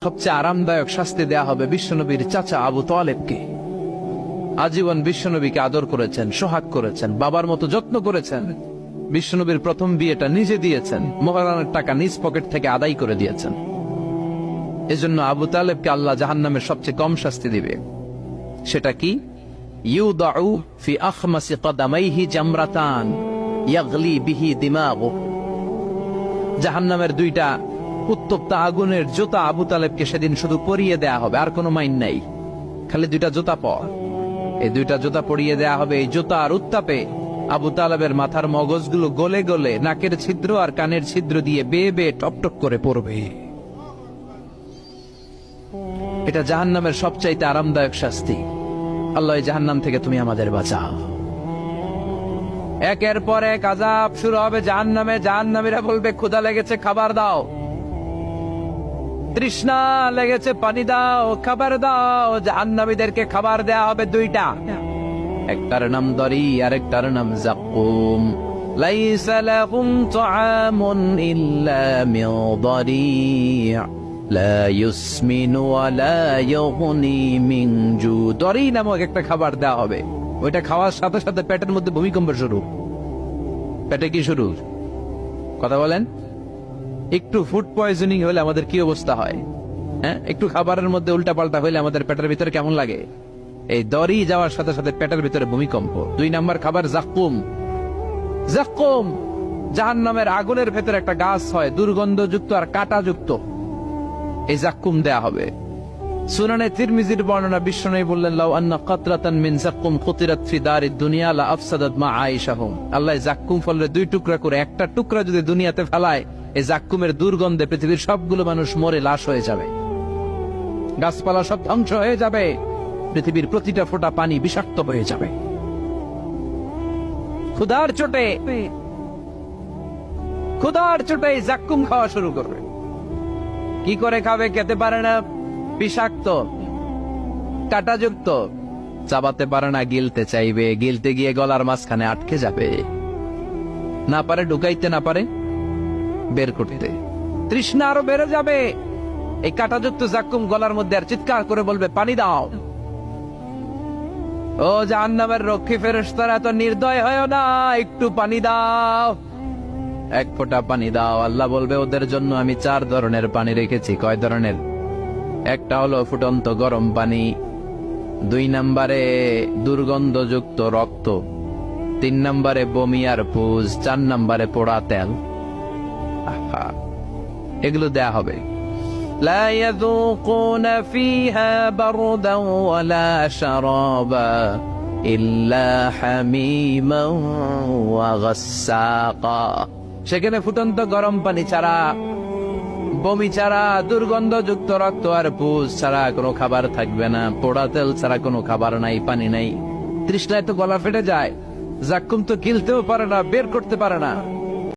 সবচেয়ে আরামদায়ক শাস্তি দেয়া হবে বিশ্বনবীর চাচা আবু তালেবকে। আজীবন বিশ্বনবীকে আদর করেছেন, সোহাগ করেছেন, বাবার মতো যত্ন করেছেন। বিশ্বনবীর প্রথম বিয়েটা নিজে দিয়েছেন, মোহরানের টাকা নিজ পকেট থেকে আদায় করে দিয়েছেন। এজন্য আবু তালেবকে আল্লাহ জাহান্নামের সবচেয়ে কম শাস্তি দিবে। সেটা কি? ইউদাউ ফি আখমাসি কদামাইহি জামরাতান ইয়াগলি বিহি দিমাগু। জাহান্নামের দুইটা উত্তপ্ত আগুনের জুতা আবু তালেবকে সেদিন শুধু পরিয়ে দেয়া হবে, আর কোনো মাইন নাই। খালি দুইটা জুতা পর, এই দুইটা জুতা পরিয়ে দেয়া হবে। এই জুতার উত্তাপে আবু তালেবের মাথার মগজগুলো গলে গলে নাকের ছিদ্র আর কানের ছিদ্র দিয়ে বেয়ে বেয়ে টপটপ করে পড়বে। এটা জাহান্নামের সবচাইতে আরামদায়ক শাস্তি। আল্লাহ জাহান্নাম থেকে তুমি আমাদের বাঁচাও। একের পর এক আযাব শুরু হবে জাহান্নামে। জাহান্নামীরা বলবে, ক্ষুধা লেগেছে, খাবার দাও। তৃষ্ণা লেগেছে, পানি দাও, খাবার দাও। জাহান্নামীদেরকে খাবার দেয়া হবে দুইটা, একটার নাম দরি আর একটার নাম যাকুম। লাইসা লাহুম তুআমুন ইল্লা মিন দরি' লা ইউসমিনু ওয়া লা ইউগনি মিন জু। দরি নামক একটা খাবার দেয়া হবে। ওইটা খাওয়ার সাথে সাথে পেটের মধ্যে ভূমিকম্প শুরু। পেটে কি শুরু? কথা বলেন। একটু ফুড পয়জনিং হলে আমাদের কি অবস্থা হয়? হ্যাঁ, একটু খাবারের মধ্যে উল্টা পাল্টা হইলে আমাদের পেটের ভিতরে কেমন লাগে? এই দড়ি যাওয়ার সাথে সাথে পেটের ভিতরে ভূমিকম্প। 2 নাম্বার খাবার যাকুম। যাকুম জাহান্নামের আগুনের ভেতরে একটা গাছ হয়, দুর্গন্ধযুক্ত আর কাঁটাযুক্ত। এই যাকুম দেয়া হবে। সুনানে তিরমিজির বর্ণনা, বিশ্বনবী বললেন, লাউ আন্না কাতরাতান মিন যাকুম কুতিরাত ফি দারিদ দুনিয়া লা আফসাদাত মা আয়েশাহুম। আল্লাহ যাকুম ফলের 2 টুকরা করে, একটা টুকরা যদি দুনিয়াতে ফেলায়, এই যাকুমের দুর্গন্ধে পৃথিবীর সবগুলো মানুষ মরে লাশ হয়ে যাবে, গাছপালা সব ধ্বংস হয়ে যাবে, পৃথিবীর প্রতিটা ফোঁটা পানি বিষাক্ত হয়ে যাবে। ক্ষুধার চোটে এই যাকুম খাওয়া শুরু করবে। কি করে খাবে? খেতে পারে না, বিষাক্ত, কাঁটাযুক্ত, চাবাতে পারে না, গিলতে চাইবে, গিলতে গিয়ে গলার মাঝখানে আটকে যাবে, না পারে ঢুকাইতে, না পারে বের করতে। তৃষ্ণা আরো বেড়ে যাবে। এই কাঁটাযুক্ত যাকুম গলার মধ্যে, আর চিৎকার করে বলবে, পানি দাও। ও জাহান্নামের রক্ষী ফেরেশতারা, এত নির্দয় হয় না, একটু পানি দাও, এক ফোঁটা পানি দাও। আল্লাহ বলবে, ওদের জন্য আমি 4 ধরনের পানি রেখেছি। কয় ধরনের? একটা হলো ফুটন্ত গরম পানি, 2 নম্বরে দুর্গন্ধযুক্ত রক্ত, 3 নম্বরে বমি আর পুজ, 4 নম্বরে পোড়া তেল। এগুলো দেয়া হবে। লা ইয়াযুকুনা ফিহা বারদান ওয়ালা শারাবা ইল্লা হামিমান ওয়া গাসসাকা। সেখানে ফুটন্ত গরম পানি ছাড়া, বমি ছাড়া, দুর্গন্ধযুক্ত রক্ত আর পুজ ছাড়া কোনো খাবার থাকবে না। পোড়া তেল ছাড়া কোনো খাবার নাই, পানি নাই। তৃষ্ণায় তো গলা ফেটে যায়। যাকুম তো গিলতেও পারে না, বের করতে পারে না।